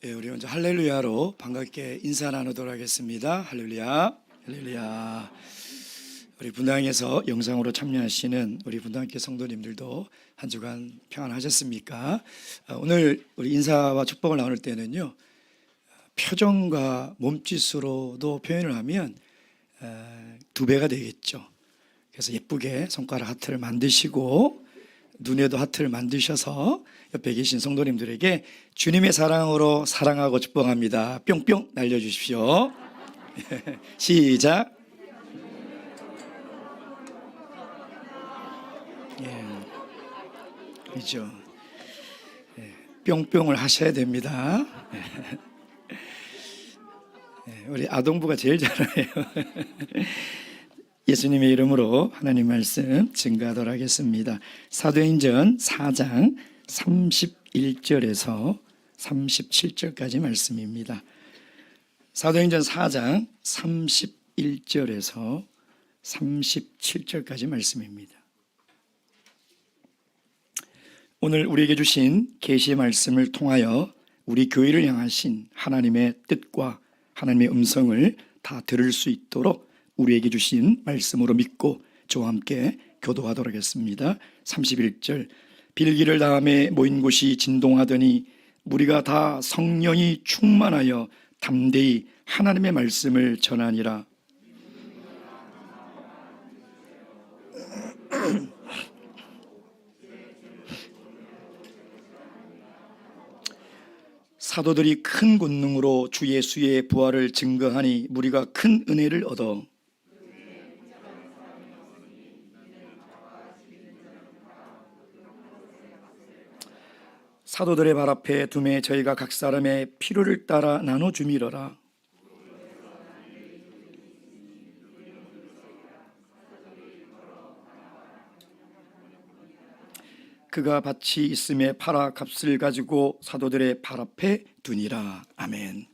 우리 먼저 할렐루야로 반갑게 인사 나누도록 하겠습니다. 할렐루야, 할렐루야. 우리 분당에서 영상으로 참여하시는 우리 분당교회 성도님들도 한 주간 평안하셨습니까? 오늘 우리 인사와 축복을 나눌 때는요, 표정과 몸짓으로도 표현을 하면 2배가 되겠죠. 그래서 예쁘게 손가락 하트를 만드시고 눈에도 하트를 만드셔서 옆에 계신 성도님들에게 주님의 사랑으로 사랑하고 축복합니다. 뿅뿅 날려주십시오. 시작. 그렇죠. 뿅뿅을 하셔야 됩니다. 우리 아동부가 제일 잘해요. 예수님의 이름으로 하나님 말씀 증거하도록 하겠습니다. 사도행전 4장 31절에서 37절까지 말씀입니다. 사도행전 4장 31절에서 37절까지 말씀입니다. 오늘 우리에게 주신 계시의 말씀을 통하여 우리 교회를 향하신 하나님의 뜻과 하나님의 음성을 다 들을 수 있도록 우리에게 주신 말씀으로 믿고 저와 함께 교도하도록 하겠습니다. 31절. 빌기를 다음에 모인 곳이 진동하더니 무리가 다 성령이 충만하여 담대히 하나님의 말씀을 전하니라. 사도들이 큰 권능으로 주 예수의 부활을 증거하니 무리가 큰 은혜를 얻어 사도들의 발 앞에 두매 저희가 각 사람의 필요를 따라 나눠 주미러라. 그가 밭이 있음에 팔아 값을 가지고 사도들의 발 앞에 두니라. 아멘.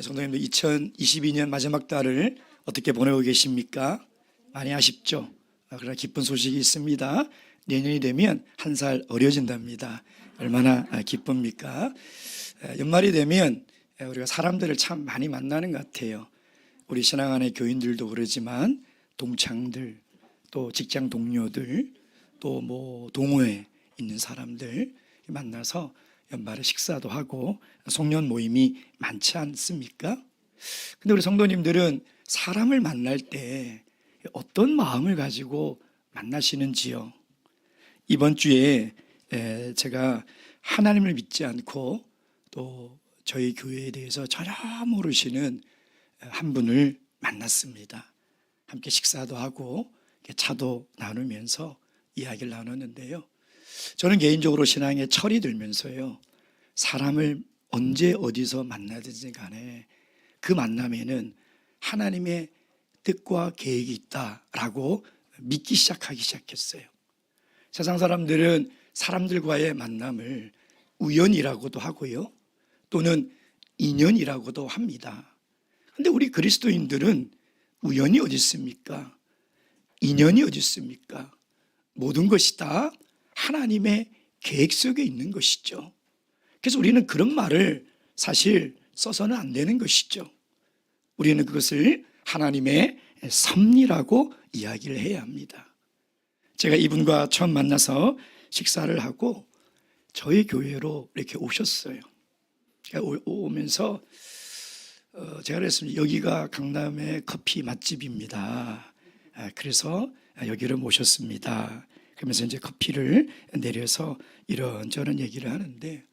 성도님들, 2022년 마지막 달을 어떻게 보내고 계십니까? 많이 아쉽죠? 그러나 기쁜 소식이 있습니다. 내년이 되면 1살 어려진답니다. 얼마나 기쁩니까? 연말이 되면 우리가 사람들을 참 많이 만나는 것 같아요. 우리 신앙 안의 교인들도 그러지만 동창들, 또 직장 동료들, 또 뭐 동호회 있는 사람들 만나서 연말에 식사도 하고 송년 모임이 많지 않습니까? 근데 우리 성도님들은 사람을 만날 때 어떤 마음을 가지고 만나시는지요? 이번 주에 제가 하나님을 믿지 않고 또 저희 교회에 대해서 전혀 모르시는 한 분을 만났습니다. 함께 식사도 하고 차도 나누면서 이야기를 나눴는데요. 저는 개인적으로 신앙에 철이 들면서요, 사람을 언제 어디서 만나든지 간에 그 만남에는 하나님의 뜻과 계획이 있다라고 믿기 시작하기 시작했어요. 세상 사람들은 사람들과의 만남을 우연이라고도 하고요, 또는 인연이라고도 합니다. 그런데 우리 그리스도인들은 우연이 어디 있습니까? 인연이 어디 있습니까? 모든 것이 다 하나님의 계획 속에 있는 것이죠. 그래서 우리는 그런 말을 사실 써서는 안 되는 것이죠. 우리는 그것을 하나님의 섭리라고 이야기를 해야 합니다. 제가 이분과 처음 만나서 식사를 하고 저희 교회로 이렇게 오셨어요. 오면서 제가 그랬습니다. 여기가 강남의 커피 맛집입니다. 그래서 여기를 모셨습니다. 그러면서 이제 커피를 내려서 이런저런 얘기를 하는데,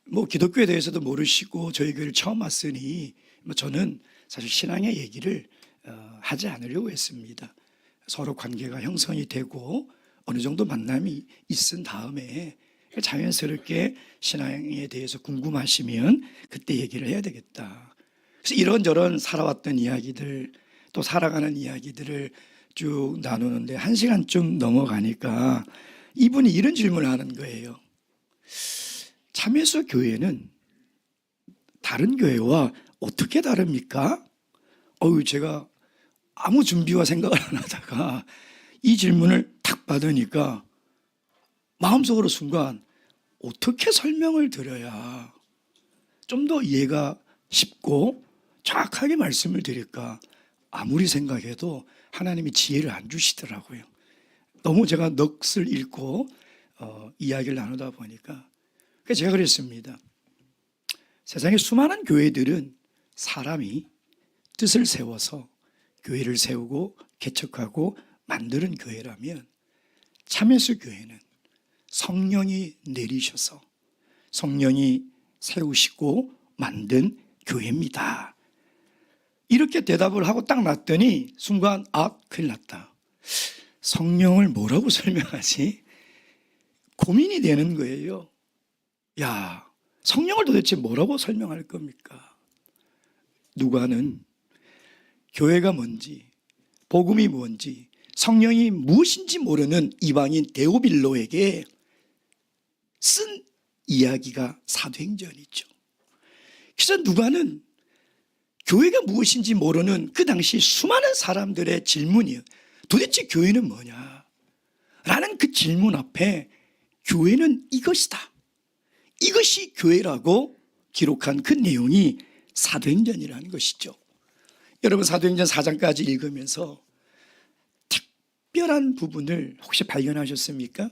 뭐 기독교에 대해서도 모르시고 저희 교회를 처음 왔으니 저는 사실 신앙의 얘기를 하지 않으려고 했습니다. 서로 관계가 형성이 되고 어느 정도 만남이 있은 다음에 자연스럽게 신앙에 대해서 궁금하시면 그때 얘기를 해야 되겠다. 그래서 이런저런 살아왔던 이야기들, 또 살아가는 이야기들을 쭉 나누는데 1시간쯤 넘어가니까 이분이 이런 질문을 하는 거예요. 참여수 교회는 다른 교회와 어떻게 다릅니까? 제가 아무 준비와 생각을 안 하다가 이 질문을 탁 받으니까 마음속으로 순간 어떻게 설명을 드려야 좀 더 이해가 쉽고 정확하게 말씀을 드릴까 아무리 생각해도 하나님이 지혜를 안 주시더라고요. 너무 제가 넋을 잃고 이야기를 나누다 보니까 그래서 제가 그랬습니다. 세상에 수많은 교회들은 사람이 뜻을 세워서 교회를 세우고 개척하고 만드는 교회라면 참예수 교회는 성령이 내리셔서 성령이 세우시고 만든 교회입니다. 이렇게 대답을 하고 딱 놨더니 순간 큰일 났다. 성령을 뭐라고 설명하지? 고민이 되는 거예요. 야, 성령을 도대체 뭐라고 설명할 겁니까? 누가는 교회가 뭔지, 복음이 뭔지, 성령이 무엇인지 모르는 이방인 데오빌로에게 쓴 이야기가 사도행전이죠. 그래서 누가는 교회가 무엇인지 모르는 그 당시 수많은 사람들의 질문이에요. 도대체 교회는 뭐냐? 라는 그 질문 앞에 교회는 이것이다. 이것이 교회라고 기록한 그 내용이 사도행전이라는 것이죠. 여러분 사도행전 4장까지 읽으면서 특별한 부분을 혹시 발견하셨습니까?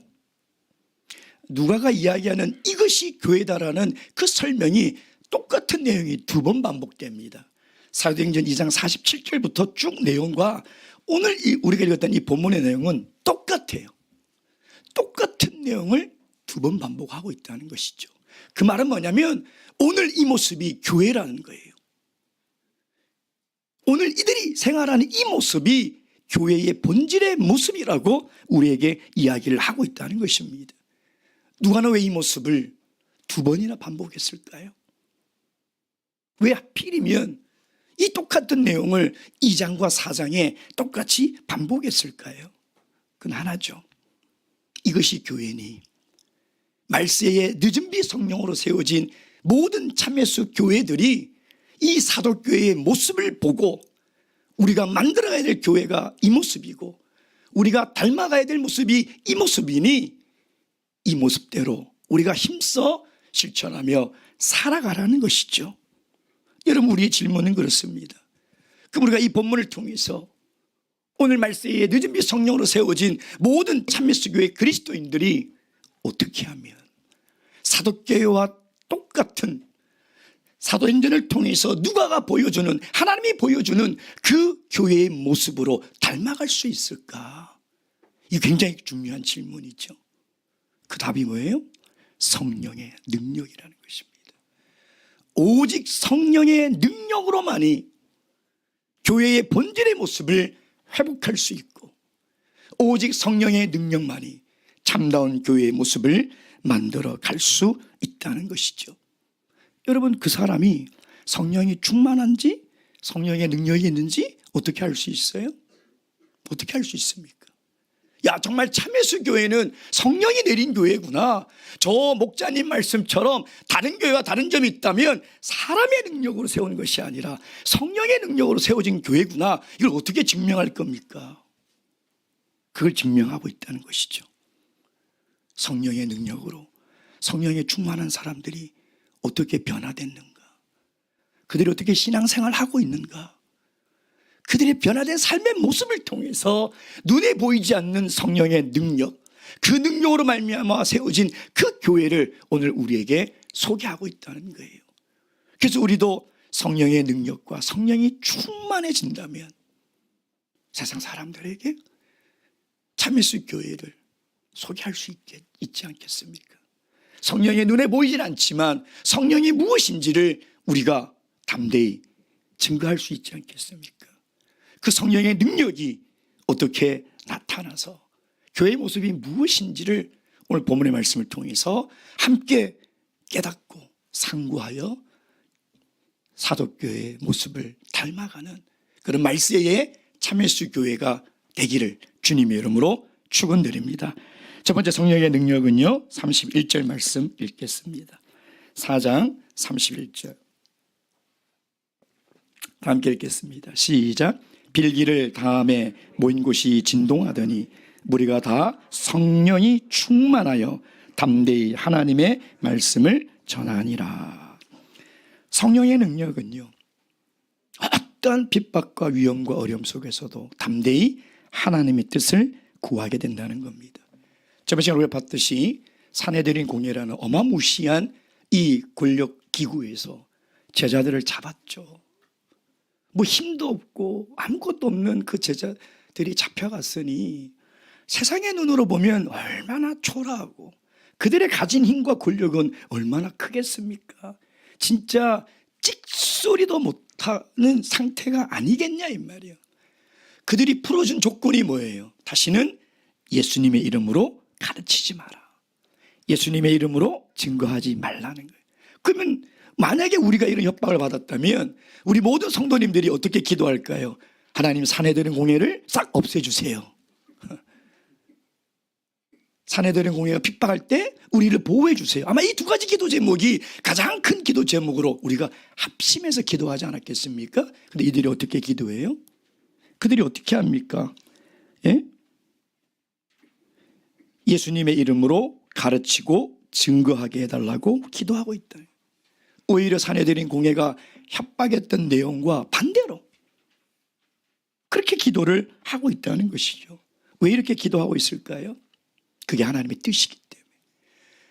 누가가 이야기하는 이것이 교회다라는 그 설명이 똑같은 내용이 두 번 반복됩니다. 사도행전 2장 47절부터 쭉 내용과 오늘 우리가 읽었던 이 본문의 내용은 똑같아요. 똑같은 내용을 두 번 반복하고 있다는 것이죠. 그 말은 뭐냐면 오늘 이 모습이 교회라는 거예요. 오늘 이들이 생활하는 이 모습이 교회의 본질의 모습이라고 우리에게 이야기를 하고 있다는 것입니다. 누가는 왜 이 모습을 두 번이나 반복했을까요? 왜 하필이면 이 똑같은 내용을 2장과 4장에 똑같이 반복했을까요? 그건 하나죠. 이것이 교회니 말세에 늦은 비 성령으로 세워진 모든 참예수 교회들이 이 사도교회의 모습을 보고 우리가 만들어가야 될 교회가 이 모습이고 우리가 닮아가야 될 모습이 이 모습이니 이 모습대로 우리가 힘써 실천하며 살아가라는 것이죠. 여러분 우리의 질문은 그렇습니다. 그럼 우리가 이 본문을 통해서 오늘 말세에 늦은 비 성령으로 세워진 모든 참예수 교회 그리스도인들이 어떻게 하면 사도교회와 똑같은 사도행전을 통해서 누가가 보여주는 하나님이 보여주는 그 교회의 모습으로 닮아갈 수 있을까? 이 굉장히 중요한 질문이죠. 그 답이 뭐예요? 성령의 능력이라는 것입니다. 오직 성령의 능력으로만이 교회의 본질의 모습을 회복할 수 있고 오직 성령의 능력만이 참다운 교회의 모습을 만들어 갈 수 있다는 것이죠. 여러분 그 사람이 성령이 충만한지 성령의 능력이 있는지 어떻게 알 수 있어요? 어떻게 알 수 있습니까? 야 정말 참예수 교회는 성령이 내린 교회구나. 저 목자님 말씀처럼 다른 교회와 다른 점이 있다면 사람의 능력으로 세우는 것이 아니라 성령의 능력으로 세워진 교회구나. 이걸 어떻게 증명할 겁니까? 그걸 증명하고 있다는 것이죠. 성령의 능력으로 성령에 충만한 사람들이 어떻게 변화됐는가? 그들이 어떻게 신앙생활을 하고 있는가? 그들의 변화된 삶의 모습을 통해서 눈에 보이지 않는 성령의 능력, 그 능력으로 말미암아 세워진 그 교회를 오늘 우리에게 소개하고 있다는 거예요. 그래서 우리도 성령의 능력과 성령이 충만해진다면 세상 사람들에게 참예수 교회를 소개할 수 있지 않겠습니까? 성령의 눈에 보이진 않지만 성령이 무엇인지를 우리가 담대히 증거할 수 있지 않겠습니까? 그 성령의 능력이 어떻게 나타나서 교회의 모습이 무엇인지를 오늘 본문의 말씀을 통해서 함께 깨닫고 상고하여 사도교회의 모습을 닮아가는 그런 말세의 참예수 교회가 되기를 주님의 이름으로 축원드립니다. 첫 번째 성령의 능력은요 31절 말씀 읽겠습니다. 4장 31절 함께 읽겠습니다. 시작. 빌기를 다음에 모인 곳이 진동하더니 무리가 다 성령이 충만하여 담대히 하나님의 말씀을 전하니라. 성령의 능력은요, 어떠한 핍박과 위험과 어려움 속에서도 담대히 하나님의 뜻을 구하게 된다는 겁니다. 저번 시간에 우리가 봤듯이 산헤드린 공회라는 어마무시한 이 권력 기구에서 제자들을 잡았죠. 뭐 힘도 없고 아무것도 없는 그 제자들이 잡혀갔으니 세상의 눈으로 보면 얼마나 초라하고 그들의 가진 힘과 권력은 얼마나 크겠습니까? 진짜 찍소리도 못하는 상태가 아니겠냐 이 말이에요. 그들이 풀어준 조건이 뭐예요? 다시는 예수님의 이름으로 가르치지 마라. 예수님의 이름으로 증거하지 말라는 거예요. 그러면 만약에 우리가 이런 협박을 받았다면 우리 모든 성도님들이 어떻게 기도할까요? 하나님, 산헤드린 공회를 싹 없애주세요. 산헤드린 공회가 핍박할 때 우리를 보호해 주세요. 아마 이 두 가지 기도 제목이 가장 큰 기도 제목으로 우리가 합심해서 기도하지 않았겠습니까? 근데 이들이 어떻게 기도해요? 그들이 어떻게 합니까? 예? 예수님의 이름으로 가르치고 증거하게 해달라고 기도하고 있다. 오히려 산헤드린 공회가 협박했던 내용과 반대로 그렇게 기도를 하고 있다는 것이죠. 왜 이렇게 기도하고 있을까요? 그게 하나님의 뜻이기 때문에.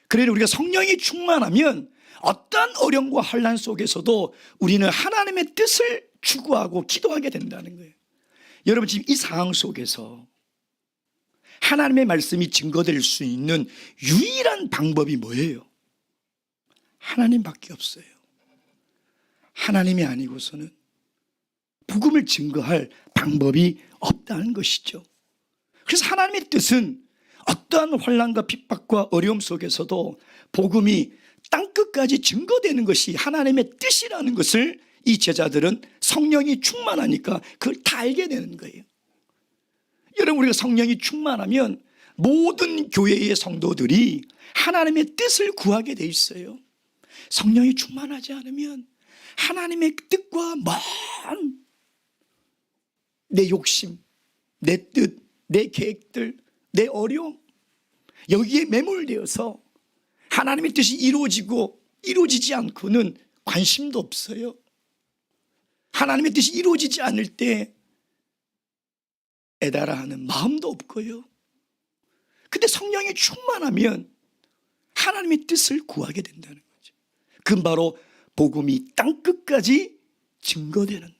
그래서 우리가 성령이 충만하면 어떤 어려움과 환난 속에서도 우리는 하나님의 뜻을 추구하고 기도하게 된다는 거예요. 여러분, 지금 이 상황 속에서 하나님의 말씀이 증거될 수 있는 유일한 방법이 뭐예요? 하나님밖에 없어요. 하나님이 아니고서는 복음을 증거할 방법이 없다는 것이죠. 그래서 하나님의 뜻은 어떠한 환난과 핍박과 어려움 속에서도 복음이 땅끝까지 증거되는 것이 하나님의 뜻이라는 것을 이 제자들은 성령이 충만하니까 그걸 다 알게 되는 거예요. 여러분, 우리가 성령이 충만하면 모든 교회의 성도들이 하나님의 뜻을 구하게 돼 있어요. 성령이 충만하지 않으면 하나님의 뜻과 먼 내 욕심, 내 뜻, 내 계획들, 내 어려움, 여기에 매몰되어서 하나님의 뜻이 이루어지고 이루어지지 않고는 관심도 없어요. 하나님의 뜻이 이루어지지 않을 때 애달아 하는 마음도 없고요. 근데 성령이 충만하면 하나님의 뜻을 구하게 된다는 거죠. 그건 바로 복음이 땅끝까지 증거되는,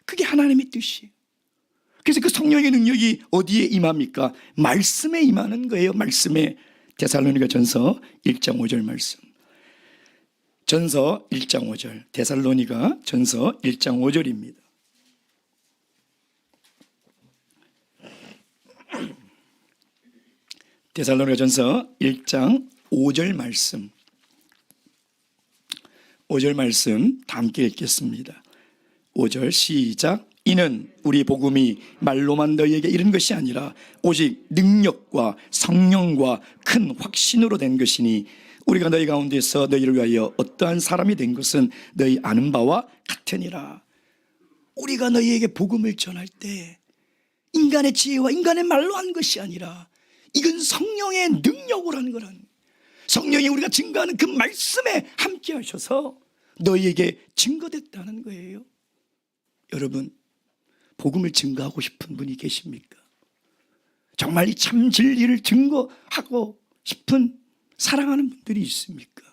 그게 하나님의 뜻이에요. 그래서 그 성령의 능력이 어디에 임합니까? 말씀에 임하는 거예요. 말씀에. 데살로니가 전서 1장 5절 말씀. 전서 1장 5절. 데살로니가 전서 1장 5절입니다. 데살로니가 전서 1장 5절 말씀. 5절 말씀 다 함께 읽겠습니다. 5절 시작. 이는 우리 복음이 말로만 너희에게 이른 것이 아니라 오직 능력과 성령과 큰 확신으로 된 것이니 우리가 너희 가운데서 너희를 위하여 어떠한 사람이 된 것은 너희 아는 바와 같으니라. 우리가 너희에게 복음을 전할 때 인간의 지혜와 인간의 말로 한 것이 아니라 이건 성령의 능력으로 한 거라는, 성령이 우리가 증거하는 그 말씀에 함께 하셔서 너희에게 증거됐다는 거예요. 여러분, 복음을 증거하고 싶은 분이 계십니까? 정말 이 참 진리를 증거하고 싶은 사랑하는 분들이 있습니까?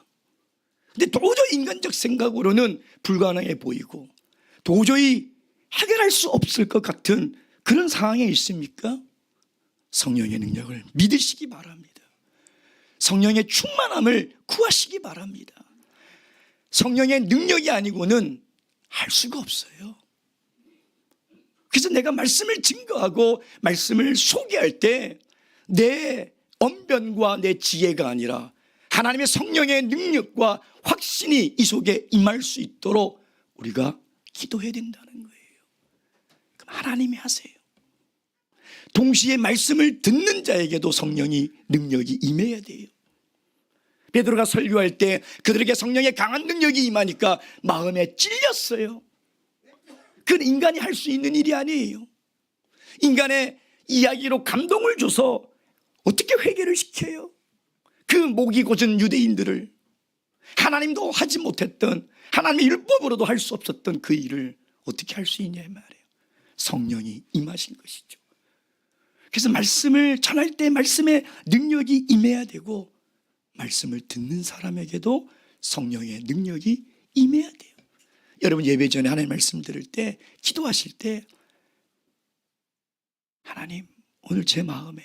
근데 도저히 인간적 생각으로는 불가능해 보이고 도저히 해결할 수 없을 것 같은 그런 상황에 있습니까? 성령의 능력을 믿으시기 바랍니다. 성령의 충만함을 구하시기 바랍니다. 성령의 능력이 아니고는 할 수가 없어요. 그래서 내가 말씀을 증거하고 말씀을 소개할 때 내 언변과 내 지혜가 아니라 하나님의 성령의 능력과 확신이 이 속에 임할 수 있도록 우리가 기도해야 된다는 거예요. 그럼 하나님이 하세요. 동시에 말씀을 듣는 자에게도 성령이 능력이 임해야 돼요. 베드로가 설교할 때 그들에게 성령의 강한 능력이 임하니까 마음에 찔렸어요. 그건 인간이 할 수 있는 일이 아니에요. 인간의 이야기로 감동을 줘서 어떻게 회개를 시켜요? 그 목이 곧은 유대인들을 하나님도 하지 못했던, 하나님의 율법으로도 할 수 없었던 그 일을 어떻게 할 수 있냐 이 말이에요. 성령이 임하신 것이죠. 그래서 말씀을 전할 때 말씀의 능력이 임해야 되고, 말씀을 듣는 사람에게도 성령의 능력이 임해야 돼요. 여러분, 예배 전에 하나님 말씀 들을 때, 기도하실 때, 하나님 오늘 제 마음에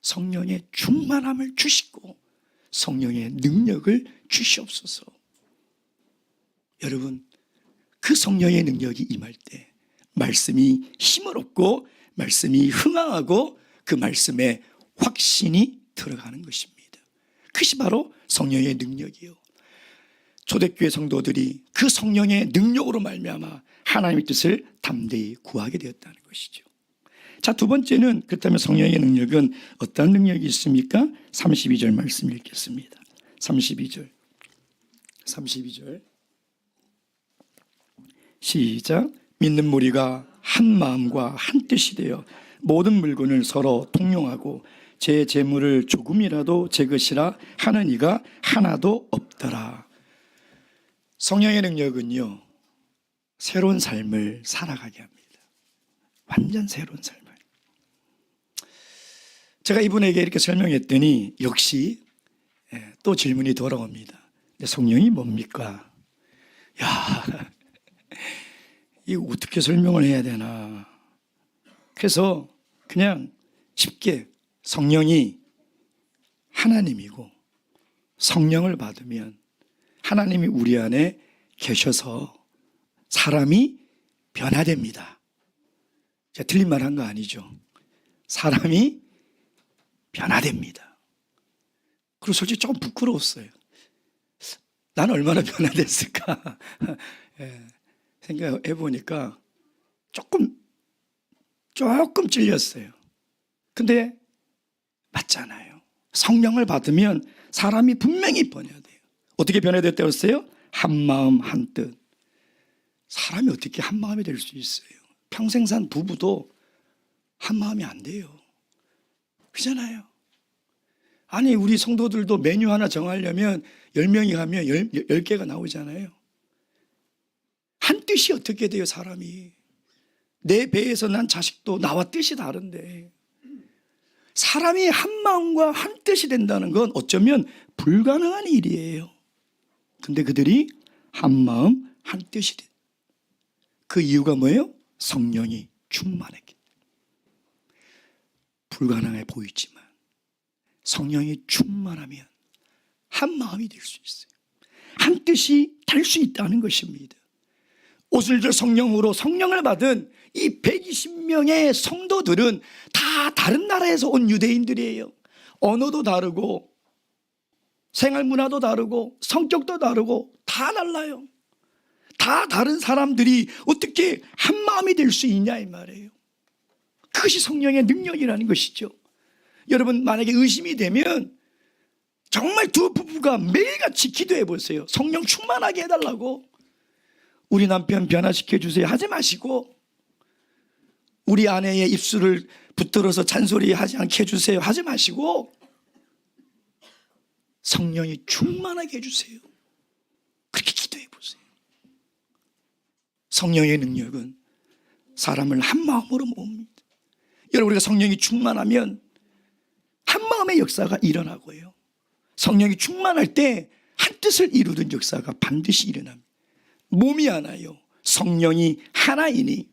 성령의 충만함을 주시고 성령의 능력을 주시옵소서. 여러분, 그 성령의 능력이 임할 때 말씀이 힘을 얻고 말씀이 흥황하고 그 말씀에 확신이 들어가는 것입니다. 그것이 바로 성령의 능력이요. 초대교회 성도들이 그 성령의 능력으로 말미암아 하나님의 뜻을 담대히 구하게 되었다는 것이죠. 자, 두 번째는, 그렇다면 성령의 능력은 어떤 능력이 있습니까? 32절 말씀 읽겠습니다. 32절 시작. 믿는 무리가 한 마음과 한 뜻이 되어 모든 물건을 서로 통용하고 제 재물을 조금이라도 제 것이라 하는 이가 하나도 없더라. 성령의 능력은요, 새로운 삶을 살아가게 합니다. 완전 새로운 삶을. 제가 이분에게 이렇게 설명했더니 역시 또 질문이 돌아옵니다. 성령이 뭡니까? 야, 이거 어떻게 설명을 해야 되나. 그래서 그냥 쉽게 성령이 하나님이고, 성령을 받으면 하나님이 우리 안에 계셔서 사람이 변화됩니다. 제가 틀린 말 한 거 아니죠? 사람이 변화됩니다. 그리고 솔직히 조금 부끄러웠어요. 나는 얼마나 변화됐을까 생각해 보니까 조금 찔렸어요. 근데 맞잖아요. 성령을 받으면 사람이 분명히 변화돼요. 어떻게 변화됐다고 했어요? 한 마음 한 뜻. 사람이 어떻게 한 마음이 될 수 있어요? 평생 산 부부도 한 마음이 안 돼요. 그잖아요. 아니, 우리 성도들도 메뉴 하나 정하려면 10명이 가면 10개가 나오잖아요. 한 뜻이 어떻게 돼요, 사람이? 내 배에서 난 자식도 나와 뜻이 다른데, 사람이 한 마음과 한 뜻이 된다는 건 어쩌면 불가능한 일이에요. 근데 그들이 한 마음 한 뜻이 돼. 그 이유가 뭐예요? 성령이 충만했기. 불가능해 보이지만 성령이 충만하면 한 마음이 될 수 있어요. 한 뜻이 될 수 있다는 것입니다. 오순절 성령으로 성령을 받은 이 120명의 성도들은 다 다른 나라에서 온 유대인들이에요. 언어도 다르고 생활 문화도 다르고 성격도 다르고 다 달라요. 다 다른 사람들이 어떻게 한 마음이 될 수 있냐 이 말이에요. 그것이 성령의 능력이라는 것이죠. 여러분, 만약에 의심이 되면 정말 두 부부가 매일같이 기도해 보세요. 성령 충만하게 해달라고. 우리 남편 변화시켜 주세요 하지 마시고, 우리 아내의 입술을 붙들어서 잔소리하지 않게 해주세요 하지 마시고, 성령이 충만하게 해주세요. 그렇게 기도해 보세요. 성령의 능력은 사람을 한 마음으로 모읍니다. 여러분, 우리가 성령이 충만하면 한 마음의 역사가 일어나고요, 성령이 충만할 때 한 뜻을 이루는 역사가 반드시 일어납니다. 몸이 하나요, 성령이 하나이니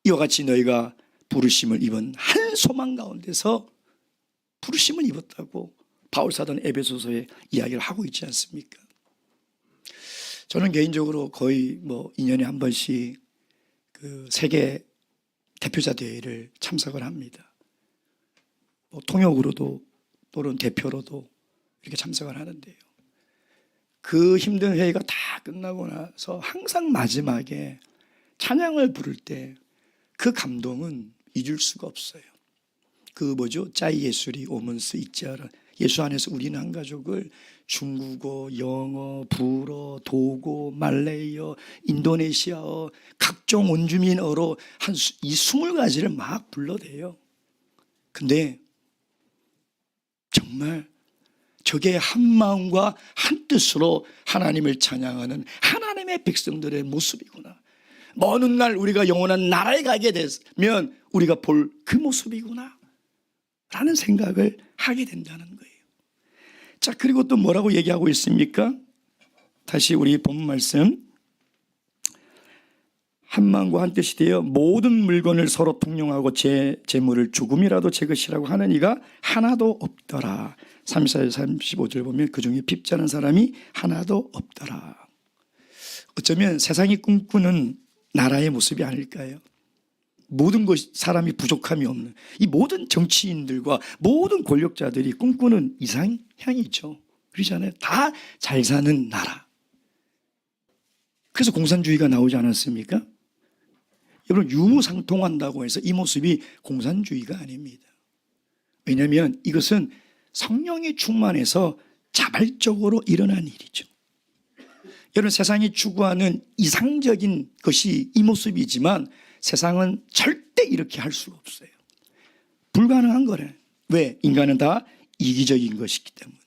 이와 같이 너희가 부르심을 입은 한 소망 가운데서 부르심을 입었다고 바울사도는 에베소서에 이야기를 하고 있지 않습니까? 저는 개인적으로 거의 2년에 한 번씩 그 세계 대표자 대회를 참석을 합니다. 통역으로도 또는 대표로도 이렇게 참석을 하는데요, 그 힘든 회의가 다 끝나고 나서 항상 마지막에 찬양을 부를 때 그 감동은 잊을 수가 없어요. 그 짜이 예술이 오면서 있지않아 예수 안에서 우리는 한 가족을 중국어, 영어, 불어, 도고, 말레이어, 인도네시아어, 각종 원주민어로 한 이 20가지를 막 불러대요. 근데 정말 적의 한 마음과 한 뜻으로 하나님을 찬양하는 하나님의 백성들의 모습이구나. 먼 훗날 우리가 영원한 나라에 가게 되면 우리가 볼 그 모습이구나 라는 생각을 하게 된다는 거예요. 자, 그리고 또 뭐라고 얘기하고 있습니까? 다시 우리 본 말씀, 한 마음과 한 뜻이 되어 모든 물건을 서로 통용하고 제 재물을 조금이라도 제 것이라고 하는 이가 하나도 없더라. 34절 35절 보면 그 중에 핍자는 사람이 하나도 없더라. 어쩌면 세상이 꿈꾸는 나라의 모습이 아닐까요? 모든 것, 사람이 부족함이 없는, 이 모든 정치인들과 모든 권력자들이 꿈꾸는 이상향이죠. 그러잖아요. 다 잘 사는 나라. 그래서 공산주의가 나오지 않았습니까? 여러분, 유무상통한다고 해서 이 모습이 공산주의가 아닙니다. 왜냐하면 이것은 성령이 충만해서 자발적으로 일어난 일이죠. 여러분, 세상이 추구하는 이상적인 것이 이 모습이지만 세상은 절대 이렇게 할 수가 없어요. 불가능한 거래. 왜? 인간은 다 이기적인 것이기 때문에.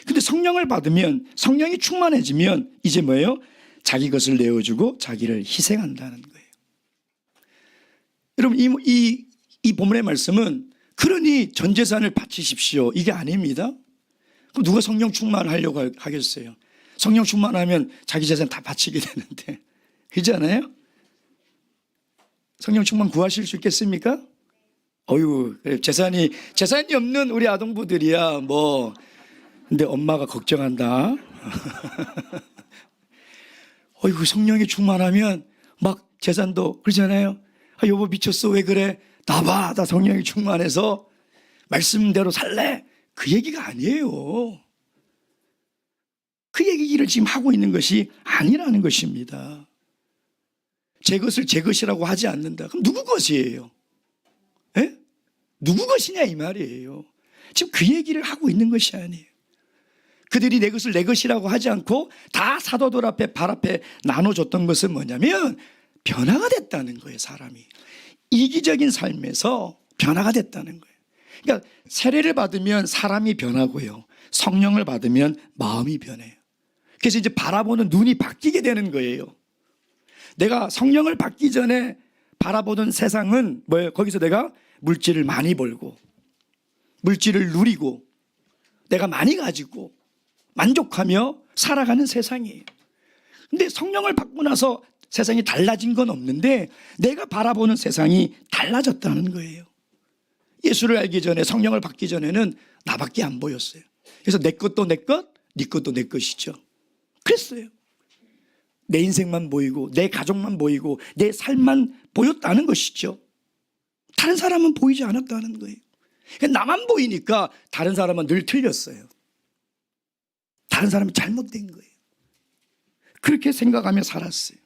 근데 성령을 받으면, 성령이 충만해지면 이제 뭐예요? 자기 것을 내어주고 자기를 희생한다는 거예요. 여러분, 이 본문의 말씀은 그러니 전 재산을 바치십시오, 이게 아닙니다. 그럼 누가 성령 충만하려고 하겠어요? 성령 충만하면 자기 재산 다 바치게 되는데, 그렇잖아요? 성령 충만 구하실 수 있겠습니까? 어휴, 재산이 없는 우리 아동부들이야 뭐. 근데 엄마가 걱정한다. 어이구, 성령이 충만하면 막 재산도, 그러잖아요. 아, 여보 미쳤어, 왜 그래? 나봐, 나 성령이 충만해서 말씀대로 살래. 그 얘기가 아니에요. 그 얘기를 지금 하고 있는 것이 아니라는 것입니다. 제 것을 제 것이라고 하지 않는다. 그럼 누구 것이에요? 에? 누구 것이냐 이 말이에요. 지금 그 얘기를 하고 있는 것이 아니에요. 그들이 내 것을 내 것이라고 하지 않고 다 사도들 앞에, 발 앞에 나눠줬던 것은 뭐냐면 변화가 됐다는 거예요. 사람이 이기적인 삶에서 변화가 됐다는 거예요. 그러니까 세례를 받으면 사람이 변하고요, 성령을 받으면 마음이 변해요. 그래서 이제 바라보는 눈이 바뀌게 되는 거예요. 내가 성령을 받기 전에 바라보던 세상은 뭐예요? 거기서 내가 물질을 많이 벌고 물질을 누리고 내가 많이 가지고 만족하며 살아가는 세상이에요. 근데 성령을 받고 나서 세상이 달라진 건 없는데 내가 바라보는 세상이 달라졌다는 거예요. 예수를 알기 전에, 성령을 받기 전에는 나밖에 안 보였어요. 그래서 내 것도 내 것, 네 것도 내 것이죠. 그랬어요. 내 인생만 보이고 내 가족만 보이고 내 삶만 보였다는 것이죠. 다른 사람은 보이지 않았다는 거예요. 나만 보이니까 다른 사람은 늘 틀렸어요. 다른 사람이 잘못된 거예요. 그렇게 생각하며 살았어요.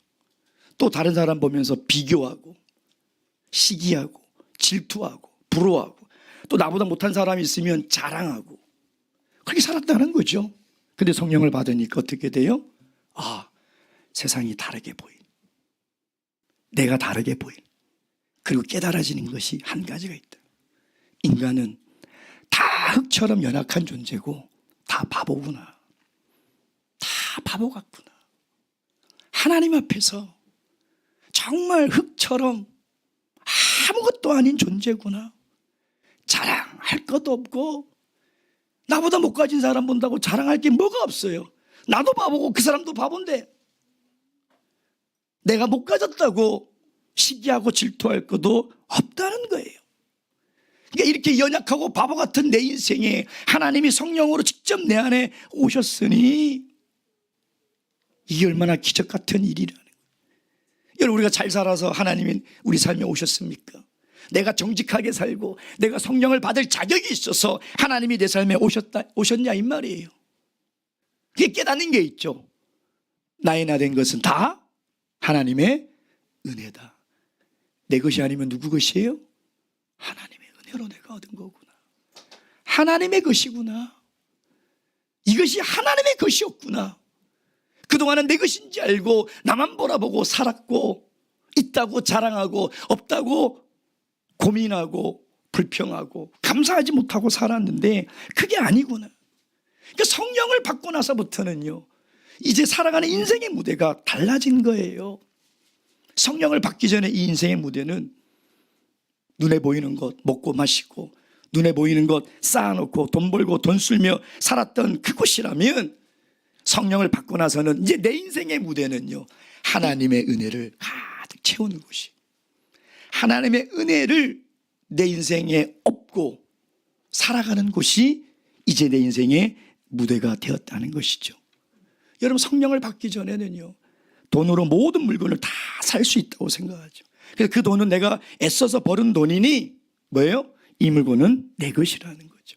또 다른 사람 보면서 비교하고 시기하고 질투하고 부러워하고 또 나보다 못한 사람이 있으면 자랑하고 그렇게 살았다는 거죠. 근데 성령을 받으니까 어떻게 돼요? 아, 세상이 다르게 보인, 내가 다르게 보인, 그리고 깨달아지는 것이 한 가지가 있다. 인간은 다 흙처럼 연약한 존재고 다 바보구나, 다 바보 같구나. 하나님 앞에서 정말 흙처럼 아무것도 아닌 존재구나. 자랑할 것도 없고 나보다 못 가진 사람 본다고 자랑할 게 뭐가 없어요. 나도 바보고 그 사람도 바본데 내가 못 가졌다고 시기하고 질투할 것도 없다는 거예요. 그러니까 이렇게 연약하고 바보 같은 내 인생에 하나님이 성령으로 직접 내 안에 오셨으니 이게 얼마나 기적 같은 일이라는 거예요. 여러분, 우리가 잘 살아서 하나님이 우리 삶에 오셨습니까? 내가 정직하게 살고 내가 성령을 받을 자격이 있어서 하나님이 내 삶에 오셨냐 이 말이에요. 그게 깨닫는 게 있죠. 나의 나 된 것은 다 하나님의 은혜다. 내 것이 아니면 누구 것이에요? 하나님의 은혜로 내가 얻은 거구나. 하나님의 것이구나. 이것이 하나님의 것이었구나. 그동안은 내 것인지 알고 나만 바라보고 살았고 있다고 자랑하고 없다고 고민하고 불평하고 감사하지 못하고 살았는데 그게 아니구나. 그러니까 성령을 받고 나서부터는요, 이제 살아가는 인생의 무대가 달라진 거예요. 성령을 받기 전에 이 인생의 무대는 눈에 보이는 것 먹고 마시고, 눈에 보이는 것 쌓아놓고 돈 벌고 돈 쓸며 살았던 그곳이라면, 성령을 받고 나서는 이제 내 인생의 무대는요, 하나님의 은혜를 가득 채우는 곳이, 하나님의 은혜를 내 인생에 업고 살아가는 곳이 이제 내 인생의 무대가 되었다는 것이죠. 여러분, 성령을 받기 전에는요, 돈으로 모든 물건을 다 살 수 있다고 생각하죠. 그래서 그 돈은 내가 애써서 벌은 돈이니 뭐예요? 이 물건은 내 것이라는 거죠.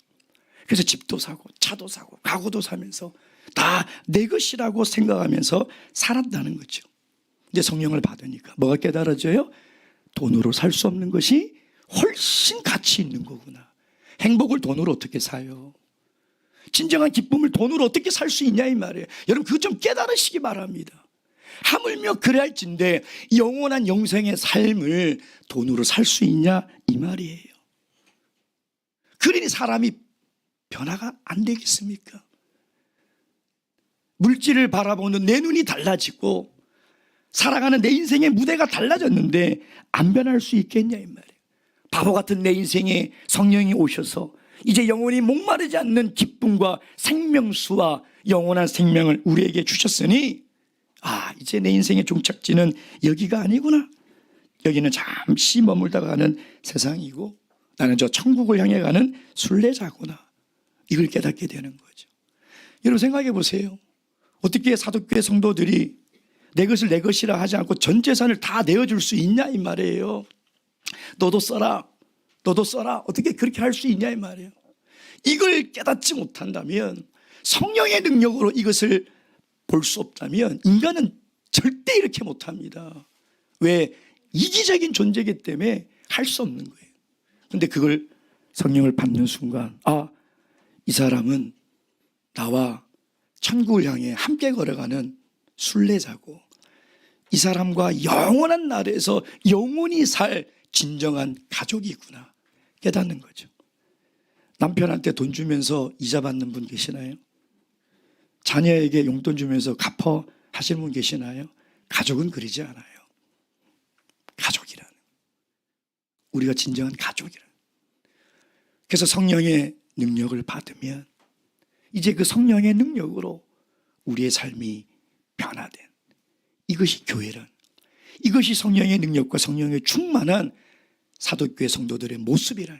그래서 집도 사고 차도 사고 가구도 사면서 다 내 것이라고 생각하면서 살았다는 거죠. 이제 성령을 받으니까 뭐가 깨달아져요? 돈으로 살 수 없는 것이 훨씬 가치 있는 거구나. 행복을 돈으로 어떻게 사요? 진정한 기쁨을 돈으로 어떻게 살 수 있냐 이 말이에요. 여러분, 그거 좀 깨달으시기 바랍니다. 하물며 그래야 할진데 영원한 영생의 삶을 돈으로 살 수 있냐 이 말이에요. 그러니 사람이 변화가 안 되겠습니까? 물질을 바라보는 내 눈이 달라지고 살아가는 내 인생의 무대가 달라졌는데 안 변할 수 있겠냐 이 말이에요. 바보 같은 내 인생에 성령이 오셔서 이제 영원히 목마르지 않는 기쁨과 생명수와 영원한 생명을 우리에게 주셨으니, 이제 내 인생의 종착지는 여기가 아니구나. 여기는 잠시 머물다가 가는 세상이고 나는 저 천국을 향해 가는 순례자구나. 이걸 깨닫게 되는 거죠. 여러분, 생각해 보세요. 어떻게 사도교회 성도들이 내 것을 내 것이라 하지 않고 전 재산을 다 내어줄 수 있냐 이 말이에요. 너도 써라, 너도 써라. 어떻게 그렇게 할 수 있냐 이 말이에요. 이걸 깨닫지 못한다면, 성령의 능력으로 이것을 볼 수 없다면 인간은 절대 이렇게 못합니다. 왜? 이기적인 존재이기 때문에 할 수 없는 거예요. 그런데 그걸 성령을 받는 순간, 이 사람은 나와 천국을 향해 함께 걸어가는 순례자고, 이 사람과 영원한 나라에서 영원히 살 진정한 가족이구나 깨닫는 거죠. 남편한테 돈 주면서 이자 받는 분 계시나요? 자녀에게 용돈 주면서 갚어 하시는 분 계시나요? 가족은 그러지 않아요. 가족이라는, 우리가 진정한 가족이라는. 그래서 성령의 능력을 받으면 이제 그 성령의 능력으로 우리의 삶이 변화된, 이것이 교회란, 이것이 성령의 능력과 성령의 충만한 사도교회 성도들의 모습이란.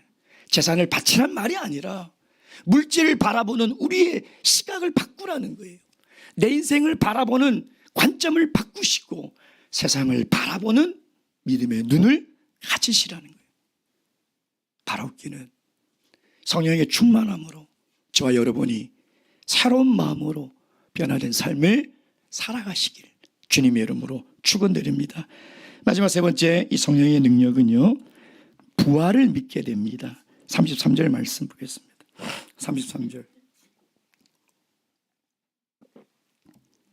재산을 바치란 말이 아니라 물질을 바라보는 우리의 시각을 바꾸라는 거예요. 내 인생을 바라보는 관점을 바꾸시고 세상을 바라보는 믿음의 눈을 가지시라는 거예요. 바라옵기는 성령의 충만함으로 저와 여러분이 새로운 마음으로 변화된 삶을 살아가시길 주님의 이름으로 축원드립니다. 마지막 세 번째, 이 성령의 능력은요, 부활을 믿게 됩니다. 33절 말씀 보겠습니다. 33절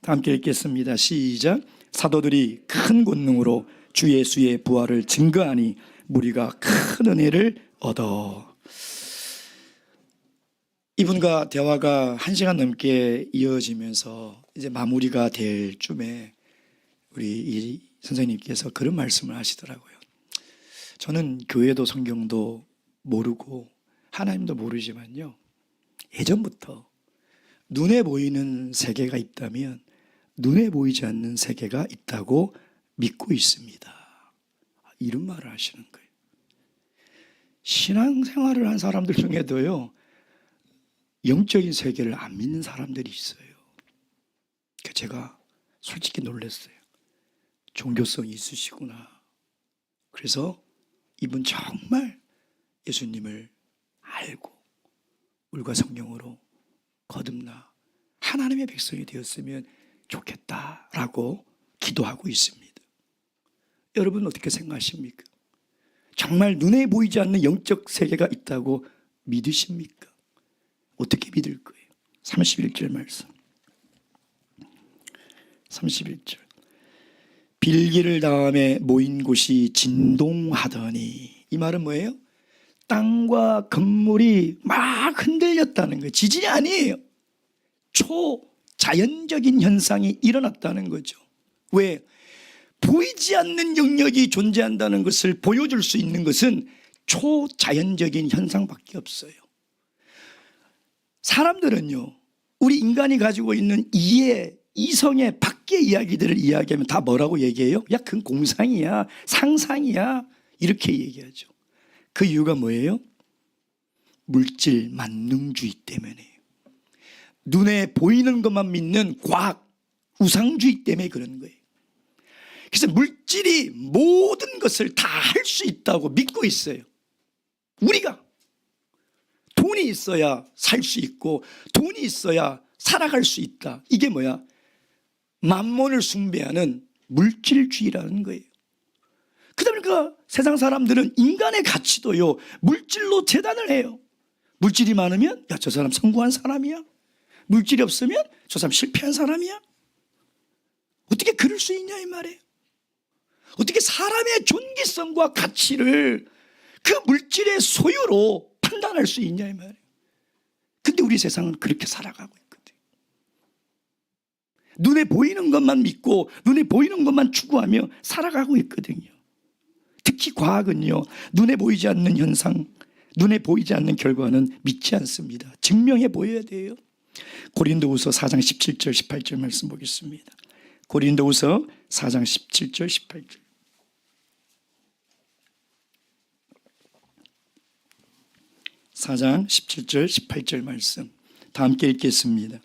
다 함께 읽겠습니다. 시작. 사도들이 큰 권능으로 주 예수의 부활을 증거하니 무리가 큰 은혜를 얻어. 이분과 대화가 1시간 넘게 이어지면서 이제 마무리가 될 쯤에 우리 이 선생님께서 그런 말씀을 하시더라고요. 저는 교회도 성경도 모르고 하나님도 모르지만요, 예전부터 눈에 보이는 세계가 있다면 눈에 보이지 않는 세계가 있다고 믿고 있습니다. 이런 말을 하시는 거예요. 신앙생활을 한 사람들 중에도요, 영적인 세계를 안 믿는 사람들이 있어요. 제가 솔직히 놀랐어요. 종교성이 있으시구나. 그래서 이분 정말 예수님을 알고 물과 성령으로 거듭나 하나님의 백성이 되었으면 좋겠다라고 기도하고 있습니다. 여러분 어떻게 생각하십니까? 정말 눈에 보이지 않는 영적 세계가 있다고 믿으십니까? 어떻게 믿을 거예요? 31절 말씀. 31절. 빌기를 다음에 모인 곳이 진동하더니, 이 말은 뭐예요? 땅과 건물이 막 흔들렸다는 거예요. 지진이 아니에요. 초자연적인 현상이 일어났다는 거죠. 왜? 보이지 않는 영역이 존재한다는 것을 보여줄 수 있는 것은 초자연적인 현상밖에 없어요. 사람들은요, 우리 인간이 가지고 있는 이해, 이성의 밖의 이야기들을 이야기하면 다 뭐라고 얘기해요? 야, 그건 공상이야, 상상이야, 이렇게 얘기하죠. 그 이유가 뭐예요? 물질 만능주의 때문에, 눈에 보이는 것만 믿는 과학 우상주의 때문에 그런 거예요. 그래서 물질이 모든 것을 다 할 수 있다고 믿고 있어요. 우리가 돈이 있어야 살 수 있고 돈이 있어야 살아갈 수 있다. 이게 뭐야? 만몬을 숭배하는 물질주의라는 거예요. 그러다 보니까 세상 사람들은 인간의 가치도요, 물질로 재단을 해요. 물질이 많으면 야, 저 사람 성공한 사람이야. 물질이 없으면 저 사람 실패한 사람이야. 어떻게 그럴 수 있냐 이 말이에요. 어떻게 사람의 존귀성과 가치를 그 물질의 소유로 판단할 수 있냐 이 말이에요. 근데 우리 세상은 그렇게 살아가고 있거든요. 눈에 보이는 것만 믿고 눈에 보이는 것만 추구하며 살아가고 있거든요. 특히 과학은요, 눈에 보이지 않는 현상, 눈에 보이지 않는 결과는 믿지 않습니다. 증명해 보여야 돼요. 고린도후서 4장 17절 18절 말씀 보겠습니다. 고린도후서 4장 17절 18절. (4장 17절 18절) 말씀 다 함께 읽겠습니다.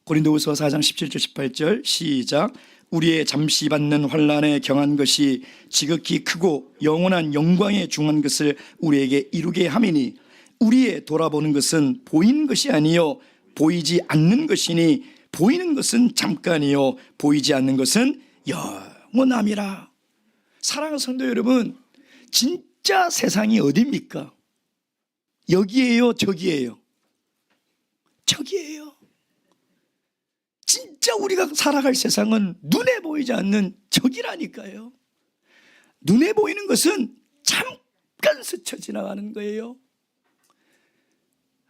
고린도후서 4장 17절 18절 시작. 우리의 잠시 받는 환난에 경한 것이 지극히 크고 영원한 영광에 중한 것을 우리에게 이루게 함이니 우리의 돌아보는 것은 보이는 것이 아니요 보이지 않는 것이니 보이는 것은 잠깐이요 보이지 않는 것은 영원함이라. 사랑하는 성도 여러분, 진짜 세상이 어디입니까? 여기에요, 저기에요? 저기에요. 진짜 우리가 살아갈 세상은 눈에 보이지 않는 저기라니까요. 눈에 보이는 것은 잠깐 스쳐 지나가는 거예요.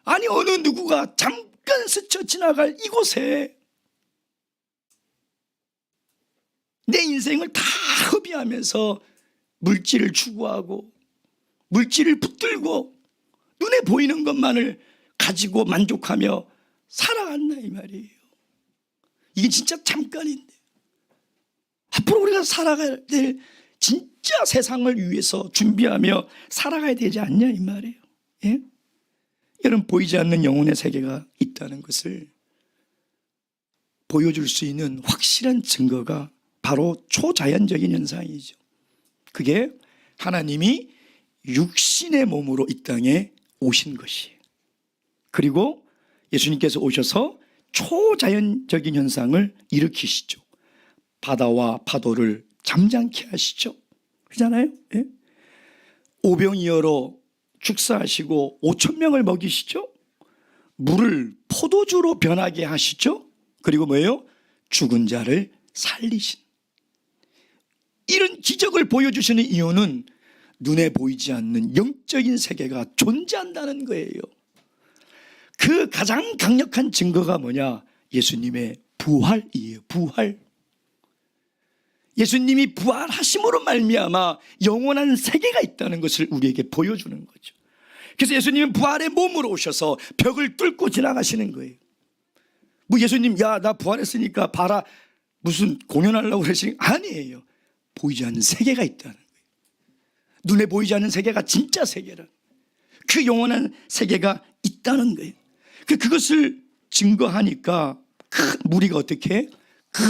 아니, 어느 누구가 잠깐 스쳐 지나갈 이곳에 내 인생을 다 허비하면서 물질을 추구하고 물질을 붙들고 눈에 보이는 것만을 가지고 만족하며 살아간다 이 말이에요. 이게 진짜 잠깐인데 앞으로 우리가 살아가야 될 진짜 세상을 위해서 준비하며 살아가야 되지 않냐 이 말이에요. 예? 여러분, 보이지 않는 영혼의 세계가 있다는 것을 보여줄 수 있는 확실한 증거가 바로 초자연적인 현상이죠. 그게 하나님이 육신의 몸으로 이 땅에 오신 것이에요. 그리고 예수님께서 오셔서 초자연적인 현상을 일으키시죠. 바다와 파도를 잠잠케 하시죠. 그렇잖아요. 예? 오병이어로 축사하시고 5,000명을 먹이시죠. 물을 포도주로 변하게 하시죠. 그리고 뭐예요? 죽은 자를 살리신. 이런 기적을 보여주시는 이유는 눈에 보이지 않는 영적인 세계가 존재한다는 거예요. 그 가장 강력한 증거가 뭐냐? 예수님의 부활이에요. 부활. 예수님이 부활하심으로 말미암아 영원한 세계가 있다는 것을 우리에게 보여주는 거죠. 그래서 예수님은 부활의 몸으로 오셔서 벽을 뚫고 지나가시는 거예요. 뭐 예수님, 야, 나 부활했으니까 봐라, 무슨 공연하려고 그러시는 거 아니에요. 보이지 않는 세계가 있다는 거예요. 눈에 보이지 않는 세계가 진짜 세계라. 그 영원한 세계가 있다는 거예요. 그것을 증거하니까 큰 무리가 어떻게 큰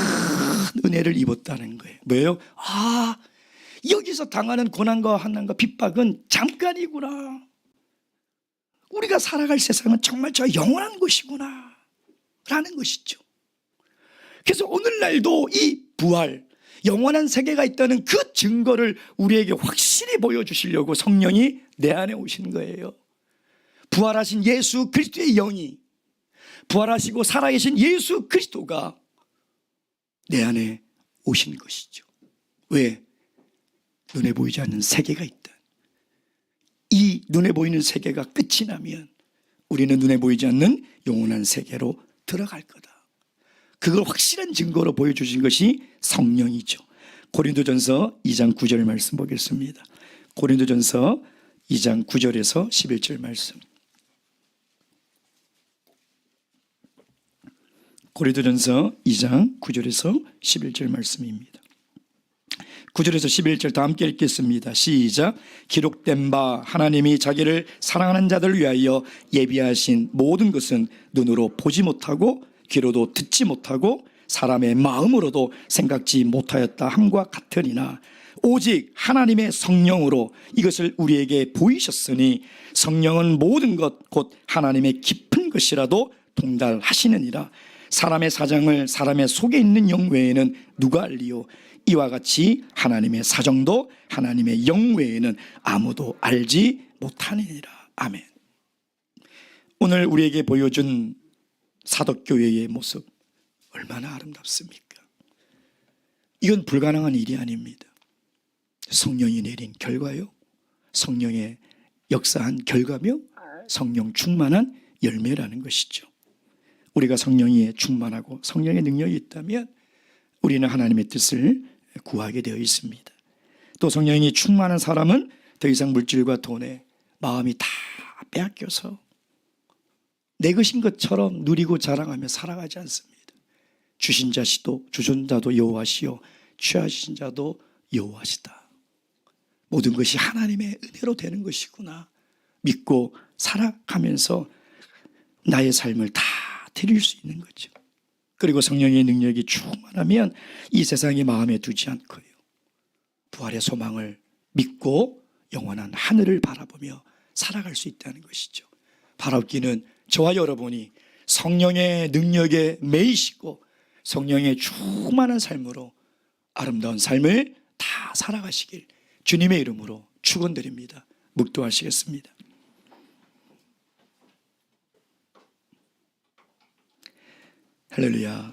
은혜를 입었다는 거예요. 뭐예요? 아, 여기서 당하는 고난과 환난과 핍박은 잠깐이구나. 우리가 살아갈 세상은 정말 저 영원한 곳이구나 라는 것이죠. 그래서 오늘날도 이 부활, 영원한 세계가 있다는 그 증거를 우리에게 확실히 보여주시려고 성령이 내 안에 오신 거예요. 부활하신 예수 그리스도의 영이, 부활하시고 살아계신 예수 그리스도가 내 안에 오신 것이죠. 왜? 눈에 보이지 않는 세계가 있다. 이 눈에 보이는 세계가 끝이 나면 우리는 눈에 보이지 않는 영원한 세계로 들어갈 거다. 그걸 확실한 증거로 보여주신 것이 성령이죠. 고린도전서 2장 9절 말씀 보겠습니다. 고린도전서 2장 9절에서 11절 말씀. 고린도전서 2장 9절에서 11절 말씀입니다. 9절에서 11절 다 함께 읽겠습니다. 시작. 기록된 바 하나님이 자기를 사랑하는 자들을 위하여 예비하신 모든 것은 눈으로 보지 못하고 귀로도 듣지 못하고 사람의 마음으로도 생각지 못하였다 함과 같으니나 오직 하나님의 성령으로 이것을 우리에게 보이셨으니 성령은 모든 것 곧 하나님의 깊은 것이라도 통달하시느니라. 사람의 사정을 사람의 속에 있는 영 외에는 누가 알리요? 이와 같이 하나님의 사정도 하나님의 영 외에는 아무도 알지 못하느니라. 아멘. 오늘 우리에게 보여준 사도교회의 모습 얼마나 아름답습니까? 이건 불가능한 일이 아닙니다. 성령이 내린 결과요, 성령의 역사한 결과며 성령 충만한 열매라는 것이죠. 우리가 성령에 충만하고 성령의 능력이 있다면 우리는 하나님의 뜻을 구하게 되어 있습니다. 또 성령이 충만한 사람은 더 이상 물질과 돈에 마음이 다 빼앗겨서 내 것인 것처럼 누리고 자랑하며 살아가지 않습니다. 주신 자시도 주신 자도 여호와시요 취하신 자도 여호와시다. 모든 것이 하나님의 은혜로 되는 것이구나 믿고 살아가면서 나의 삶을 다 드릴 수 있는 거죠. 그리고 성령의 능력이 충만하면 이 세상이 마음에 두지 않고요, 부활의 소망을 믿고 영원한 하늘을 바라보며 살아갈 수 있다는 것이죠. 바라기는 저와 여러분이 성령의 능력에 매이시고 성령의 충만한 삶으로 아름다운 삶을 다 살아가시길 주님의 이름으로 축원드립니다. 묵도하시겠습니다. 할렐루야.